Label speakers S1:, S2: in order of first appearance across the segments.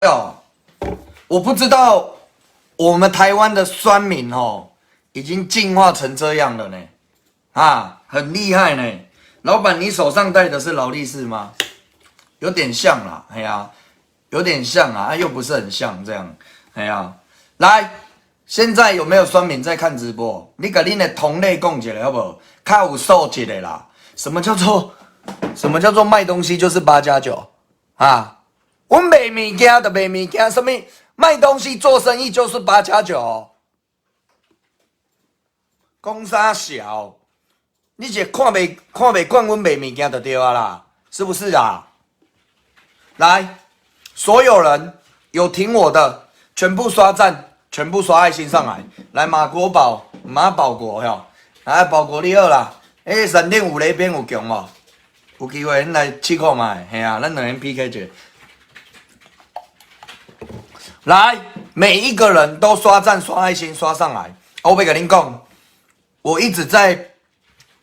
S1: 哦，我不知道我们台湾的酸民哦，已经进化成这样了呢，很厉害呢。老板，你手上戴的是劳力士吗？有点像啦，哎呀，有点像啊，又不是很像这样，哎呀，来，现在有没有酸民在看直播？你跟你的同类讲一下好不好？较有素质的啦。什么叫做卖东西就是8+9啊？我卖物件就卖物件，什么卖东西做生意就是8+9。讲啥小？你是看袂惯阮卖物件就对啊啦，是不是啊？来，所有人有挺我的，全部刷赞，全部刷爱心上来。来，马保国哟，来保国你好啦。山顶有雷边有强无？有机会咱来试看卖，嘿啊，咱两人 PK 一下。来，每一个人都刷赞、刷爱心、刷上来。我要跟您讲，我一直在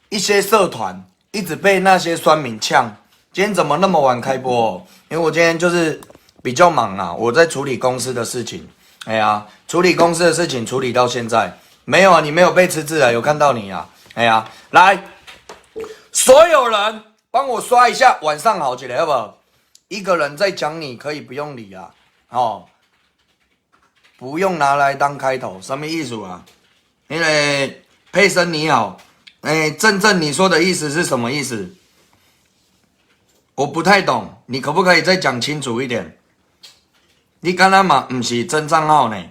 S1: 一些社团，一直被那些酸民呛。今天怎么那么晚开播？因为我今天就是比较忙啊，我在处理公司的事情。哎呀，处理公司的事情处理到现在，没有啊，你没有被吃字啊，有看到你啊。哎呀，来，所有人帮我刷一下晚上好起来，好不好？一个人在讲你可以不用理啊，哦。不用拿来当开头，什么意思啊？因为佩森你好，正你说的意思是什么意思？我不太懂，你可不可以再讲清楚一点？你刚刚嘛不是真账号呢？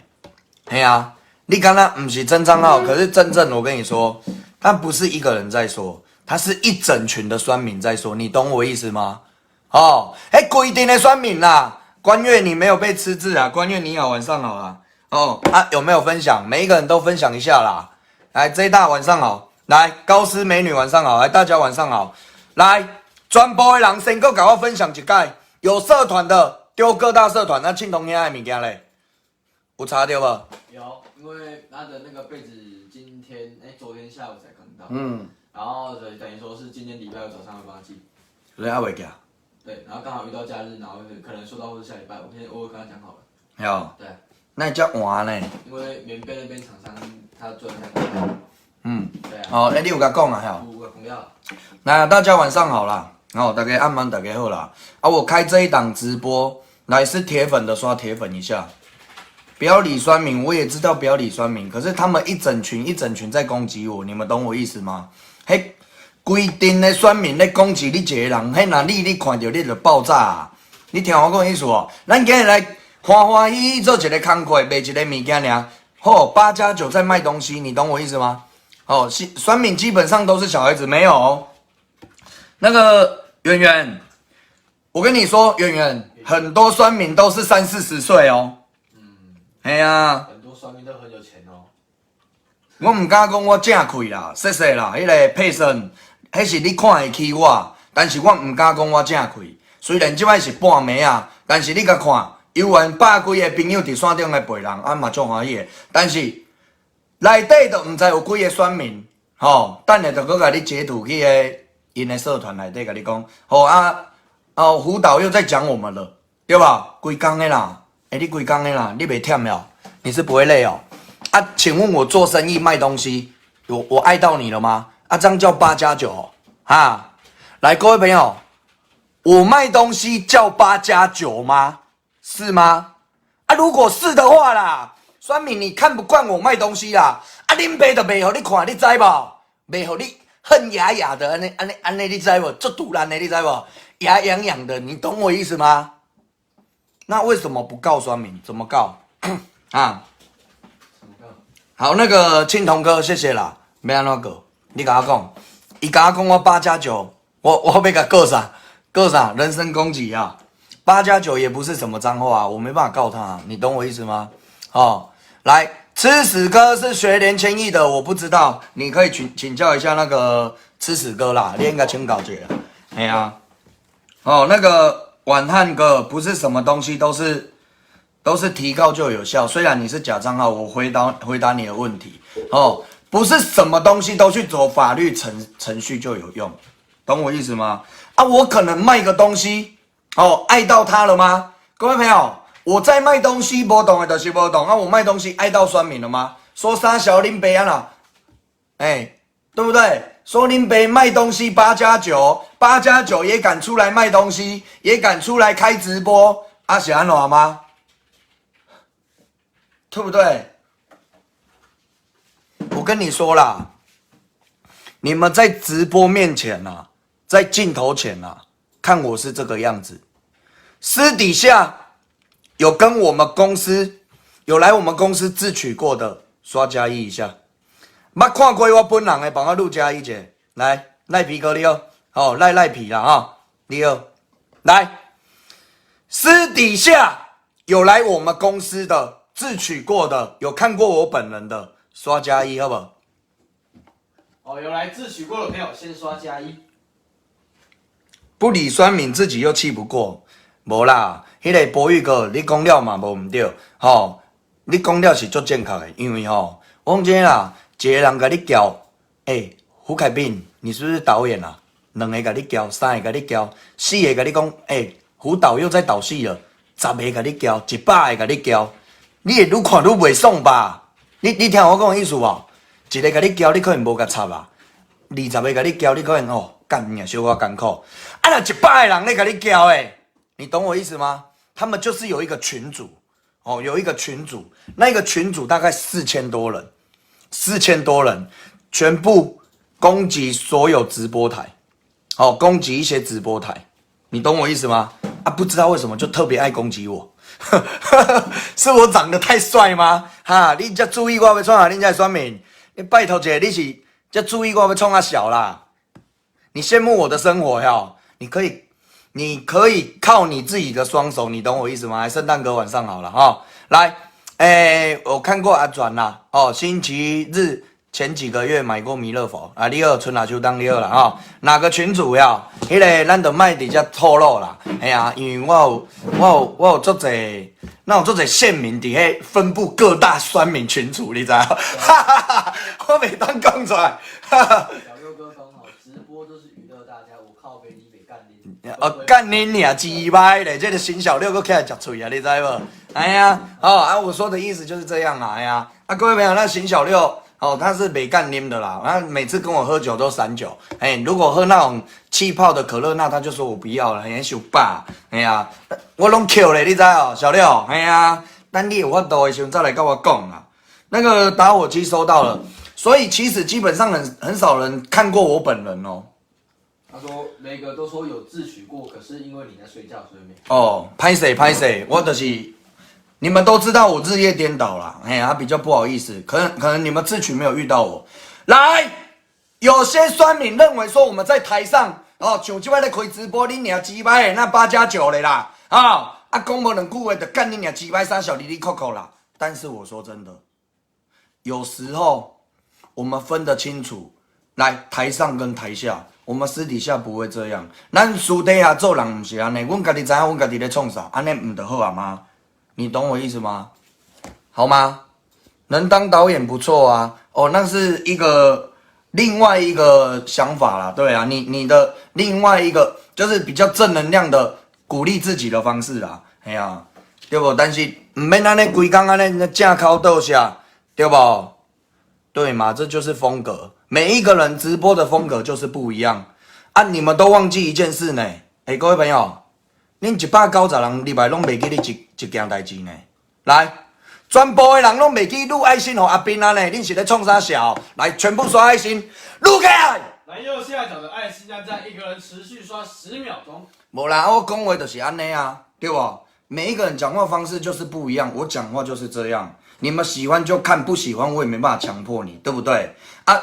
S1: 嘿啊，你刚刚不是真账号，可是正我跟你说，他不是一个人在说，他是一整群的酸民在说，你懂我意思吗？哦，规定的酸民啦。关月，你没有被吃字啊！关月你好，晚上好啊！哦啊，有没有分享？每一个人都分享一下啦！来，J 大晚上好，来高斯美女晚上好，来大家晚上好，来全部的人先给我分享一下，有社团的丢各大社团，那庆同兄的物件嘞，有查到无？
S2: 有，因为他的那个被子昨天下午才看到，然后等于说是今天礼拜五早上会帮他寄，
S1: 所以还袂寄。
S2: 对，然后刚好遇到假日，然后可能收到或是下礼拜，我跟他讲好了。
S1: 有。
S2: 对。
S1: 那叫换呢？
S2: 因为棉被那边厂商他做的太高。对啊。
S1: 哦，你有甲讲啊？吼。
S2: 有讲了。
S1: 来，大家晚上好啦。大家暗晚大家好啦。我开这一档直播，来是铁粉的刷铁粉一下。不要理酸民，我也知道不要理酸民，可是他们一整群在攻击我，你们懂我意思吗？嘿。规定的选民咧攻击你一个人，迄若你看到你就爆炸啊！你听我讲意思哦，咱今日来欢欢喜喜做一个工课，卖一个物件尔。吼，8+9在卖东西，你懂我意思吗？哦，选民基本上都是小孩子，没有哦。那个圆圆，我跟你说，圆圆，很多选民都是30-40岁哦。哎呀，
S2: 很多选民都很有钱哦。
S1: 我唔敢讲我正亏啦，谢谢啦，迄个佩森。迄是你看会起我，但是我唔敢讲我正亏。虽然即摆是半暝啊，但是你甲看，有缘百几个朋友伫山顶来陪人，嘛足欢喜的。但是内底就唔知有几个选民，等下就搁甲你截图去因的社团内底甲你讲，辅导又在讲我们了，对吧？规工的啦，你规工的啦，你袂忝了，你是不会累哦。请问我做生意卖东西，我爱到你了吗？这样叫8+9啊！来，各位朋友，我卖东西叫8+9吗？是吗？如果是的话啦，酸民你看不惯我卖东西啦，恁爸就卖互你看，你知无？卖互你恨哑哑的，安尼，你知无？做突然的，你知无？牙痒痒的，你懂我意思吗？那为什么不告酸民？怎么告？啊？
S2: 怎么告？
S1: 好，那个庆童哥，谢谢啦，要安怎告？你甲我讲，伊甲我讲我8+9，我要甲告啥？告啥？人身攻击啊！8+9也不是什么脏话啊，我没办法告他，你懂我意思吗？来，吃屎哥是学连千亿的，我不知道，你可以请教一下那个吃屎哥啦，你应该请教一下。哎呀，那个晚汉哥不是什么东西都是提告就有效，虽然你是假账号，我回答你的问题不是什么东西都去走法律程序就有用，懂我意思吗？我可能卖个东西，爱到他了吗？各位朋友，我在卖东西无懂的就是无懂啊！我卖东西爱到酸民了吗？说三小林北安啦，对不对？说林北卖东西8+9也敢出来卖东西，也敢出来开直播，啊是安怎吗？对不对？我跟你说啦，你们在直播面前啊，在镜头前啊，看我是这个样子，私底下有跟我们公司有来我们公司自取过的，刷加一一下。捌看过我本人的，帮我录加一者。来，赖皮哥你好，赖皮啦哈，你好，来，私底下有来我们公司的自取过的，有看过我本人的，刷加一好不好？
S2: 哦，有来自取过的朋友先刷加一。
S1: 不理酸民自己又气不过，无啦，迄个博玉哥，你讲了嘛无毋对，吼，你讲了是足正确的，因为吼，我讲真啦，一个人甲你叫，胡凯斌，你是不是导演啊？2个甲你叫，3个甲你叫，4个甲你讲，胡导又在导戏了，10个甲你叫，100个甲你叫，你会愈看愈袂爽吧？你听我讲的意思无？一个甲你叫，你可能无甲插啊；20个甲你叫，你可能哦，干你啊，小可艰苦。啊，那100个人咧甲你叫你懂我意思吗？他们就是有一个群组，有一个群组，那个群组大概4000多人，4000多人，全部攻击所有直播台，攻击一些直播台，你懂我意思吗？啊，不知道为什么就特别爱攻击我，是我长得太帅吗？哈，你才注意我要创啥？你才酸民，你拜托一下，你是才注意我要创啥小啦？你羡慕我的生活呀？你可以靠你自己的双手，你懂我意思吗？圣诞歌晚上好了哈，来，我看过阿转啦，星期日前几个月买过弥勒佛啊，你好，春夏秋冬你好啦哈，哪个群主呀？迄个咱就卖伫遮透露啦，因为我有足侪，那有足侪县民伫迄分布各大酸民群组，你知道？哈哈哈，我袂当讲出来，哈哈。
S2: 直播都是娱乐大家，我靠北你北干你。
S1: 干你娘鸡掰嘞！这个新小六个起来吃嘴啊，你知不？哎呀，我说的意思就是这样啊，哎呀，各位朋友，那新小六他是没干啉的啦，他每次跟我喝酒都39，如果喝那种气泡的可乐，那他就说我不要了，很羞霸，哎呀，我拢 Q 嘞，你知哦，小六，哎呀，等你有法度的时候再来跟我讲啦。那个打火机收到了，所以其实基本上很少人看过我本人哦。
S2: 他说每个都说有自取过，可是因为你在睡觉，所以没。
S1: 拍谁，我就是你们都知道我日夜颠倒啦，比较不好意思，可能你们自取没有遇到我。来，有些酸民认为说我们在台上像这摆咧开直播，你娘鸡掰那8+9的啦，讲无2句话就干你娘鸡掰3小哩哩扣扣啦。但是我说真的，有时候我们分得清楚，来台上跟台下。我们私底下不会这样，咱私底下做人不是安尼，阮家己知影阮家己咧创啥，安尼唔就好啊吗？你懂我意思吗？好吗？能当导演不错啊，那是另外一个想法啦，对啊，你的另外一个就是比较正能量的鼓励自己的方式啦，哎呀，对不？但是唔免安尼规工安尼正口倒下，对不？对嘛，这就是风格。每一个人直播的风格就是不一样啊！你们都忘记一件事呢，各位朋友，恁190人入来拢袂记你一件代志呢。来，全部的人拢袂记录爱心给阿斌啊呢，恁是咧创啥小？来，全部刷爱心，录起来。
S2: 来右下角的爱心按赞，一个人持续刷10秒钟。
S1: 无啦，我讲话就是安尼啊，对不？每一个人讲话方式就是不一样，我讲话就是这样。你们喜欢就看，不喜欢我也没办法强迫你，对不对？啊，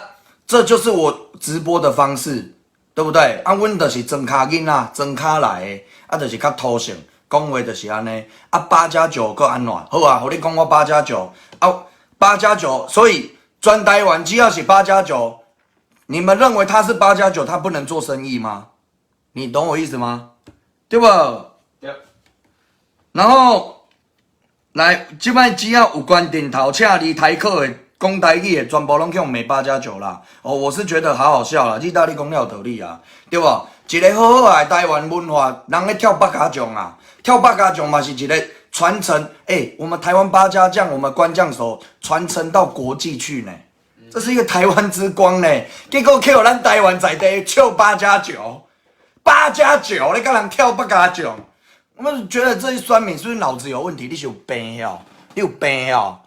S1: 这就是我直播的方式，对不对？啊，阮就是装卡囡仔，装卡来的，啊，就是较土性，讲话就是安尼。啊，8+9搁安怎？好啊，互你讲我8+9，啊，8+9，所以专台湾只要是8+9，你们认为他是8+9，他不能做生意吗？你懂我意思吗？对不？
S2: 对。
S1: 然后。来，即摆只要有关顶头车离台客的讲台语的，全部拢去用骂8+9啦。我是觉得好好笑啦，意大利讲了有道理啊，对不？一个好好的台湾文化，人咧跳8+9啊，跳8+9嘛是一个传承，我们台湾八家将，我们官将手传承到国际去呢，这是一个台湾之光呢。结果去咱台湾在地跳8+9，你跟人跳8+9，我们觉得这些酸民是不是脑子有问题？你是有病哦，你有病哦，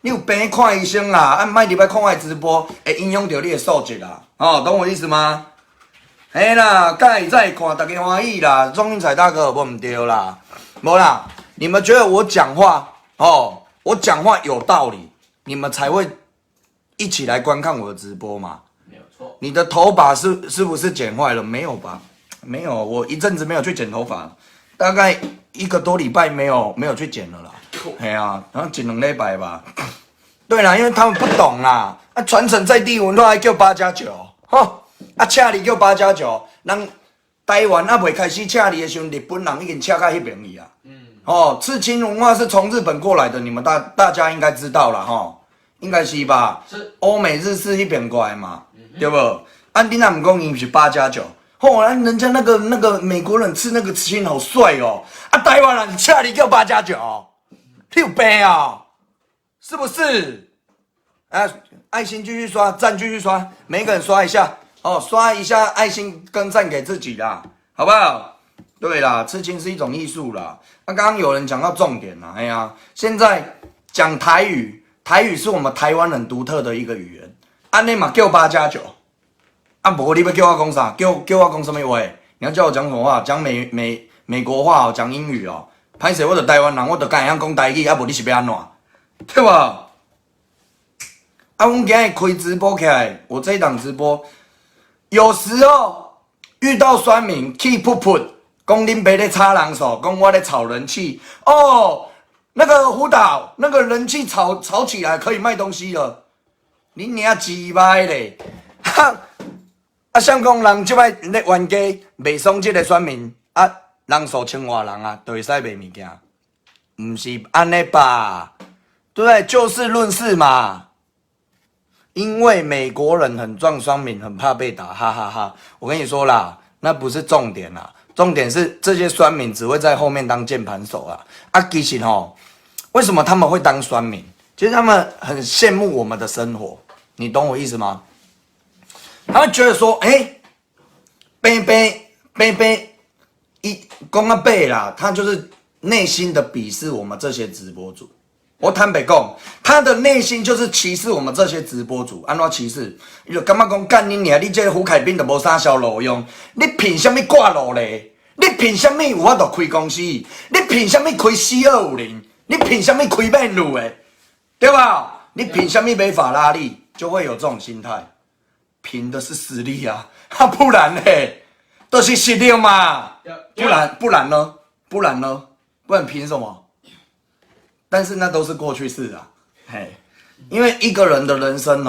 S1: 你有病看医生啦，莫入来看我的直播，会影响到你的素质啦，懂我意思吗？嘿啦，介再看大家欢喜啦，钟英彩大哥无唔对啦，无啦，你们觉得我讲话我讲话有道理，你们才会一起来观看我的直播嘛？
S2: 没有错。
S1: 你的头发是不是剪坏了？没有吧？没有，我一阵子没有去剪头发，大概1个多礼拜没有去剪了啦。嘿啊，然后剪2礼拜吧。对啦，因为他们不懂啦，传承在地文化还叫8+9，车里叫8+9，人台湾还未开始车里的时候，日本人已经车到迄边去啊。刺青文化是从日本过来的，你们大家应该知道啦，应该是吧？
S2: 是
S1: 欧美日式迄边过来嘛，对不？你若唔讲伊是8+9，人家那个美国人刺那个刺青好帅哦，台湾人车里叫8+9，你有病啊？是不是？爱心继续刷，赞继续刷，每一个人刷一下刷一下爱心跟赞给自己啦，好不好？对啦，刺青是一种艺术啦。刚刚有人讲到重点啦，现在讲台语，台语是我们台湾人独特的一个语言，安尼嘛叫8+9，无你要叫我讲啥？叫我讲什么话？你要叫我讲什么话？讲美国话讲英语哦。歹势，我就台湾人，我就敢会晓讲台语，无你是要安怎？对吧？阮今日开直播起来，我这一档直播，有时候遇到酸民气噗噗，讲恁爸咧插人手，讲我咧炒人气那个胡导，那个人气炒起来可以卖东西了，你娘鸡掰咧！像讲人即摆咧冤家卖爽即个酸民人数1000外人就会使卖物件，唔是安尼吧？对不对？就事论事嘛。因为美国人很壮酸民，很怕被打，哈哈哈！我跟你说啦，那不是重点啦，重点是这些酸民只会在后面当键盘手其实为什么他们会当酸民？其实他们很羡慕我们的生活，你懂我意思吗？他们觉得说，讲到背啦，他就是内心的鄙视我们这些直播主。我坦白讲，他的内心就是歧视我们这些直播主，安怎歧视？伊就感觉讲干你娘！你这个胡凯斌就无啥销路用，你凭什么挂路咧？你凭什么有法度开公司？你凭什么开4250？你凭什么开面路的？对吧？你凭什么买法拉利？就会有这种心态，凭的是实力啊，不然嘞，都是实力嘛，不然呢？不然凭什么？但是那都是过去式啊，因为一个人的人生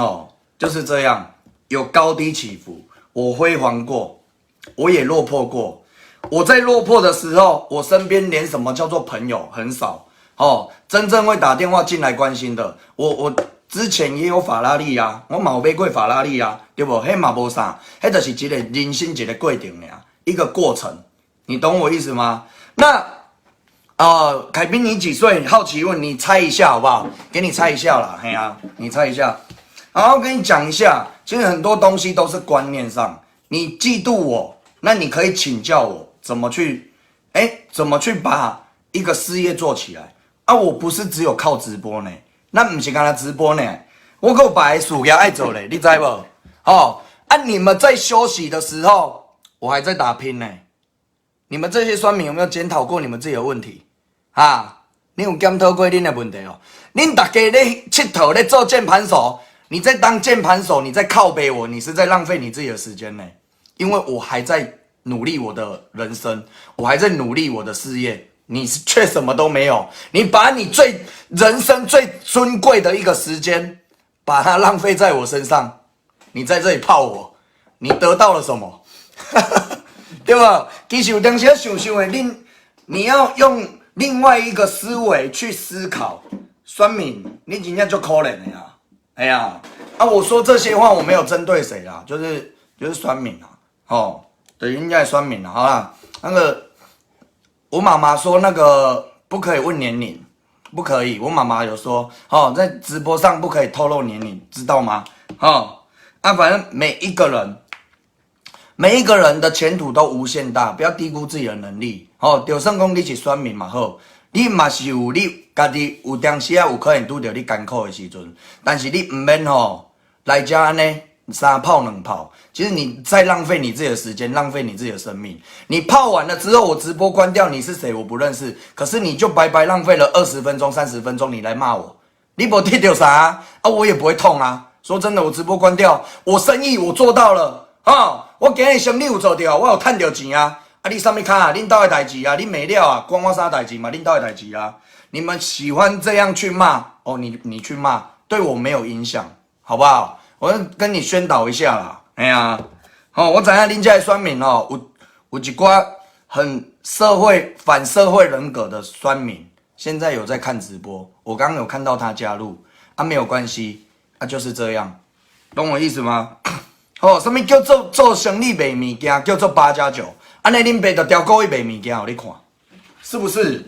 S1: 就是这样，有高低起伏。我辉煌过，我也落魄过。我在落魄的时候，我身边连什么叫做朋友很少真正会打电话进来关心的。我之前也有法拉利啊，我嘛有买过法拉利啊，对不？迄嘛无啥，迄就是一个人生一个过程尔，一个过程，你懂我意思吗？那凯宾你几岁？好奇问你猜一下好不好？给你猜一下啦，你猜一下。然后跟你讲一下，其实很多东西都是观念上。你嫉妒我，那你可以请教我怎么去把一个事业做起来我不是只有靠直播呢，那不是干那直播呢，我还有别的事业爱做嘞，你知不？你们在休息的时候，我还在打拼呢。你们这些酸民有没有检讨过你们自己的问题？你有检讨过恁的问题恁大家咧佚佗咧做键盘手，你在当键盘手，你在靠背我，你是在浪费你自己的时间呢。因为我还在努力我的人生，我还在努力我的事业，你却什么都没有。你把你人生最尊贵的一个时间，把它浪费在我身上，你在这里泡我，你得到了什么？对吧？其实有当时想想的，你要用另外一个思维去思考。酸民，你真正就可怜的呀！我说这些话我没有针对谁啦，就是酸民对，应该酸民啦。好啦，那个我妈妈说那个不可以问年龄，不可以。我妈妈有说，哦，在直播上不可以透露年龄，知道吗？哦，反正每一个人的前途都无限大，不要低估自己的能力。哦，就算讲你是选民嘛好，你嘛是有你家己有当时啊有可能拄到你艰苦的时阵，但是你唔免吼来遮安尼三炮两炮，其实你在浪费你自己的时间，浪费你自己的生命。你泡完了之后，我直播关掉，你是谁我不认识，可是你就白白浪费了20分钟、30分钟，你来骂我，你没得到啥啊？我也不会痛啊。说真的，我直播关掉，我生意我做到了啊，我今日生意有做到，我有赚到钱啊。你上面看啊，领导的代志啊，你没了啊，关我啥代志嘛？领导的代志啊，你们喜欢这样去骂哦，你去骂，对我没有影响，好不好？我跟你宣导一下啦，哎呀，我知影恁这些选民有一寡很反社会人格的选民，现在有在看直播，我刚刚有看到他加入没有关系就是这样，懂我意思吗？什么叫做生意卖物件，叫做8+9，安尼恁爸就调故意卖物件，互你看，是不是？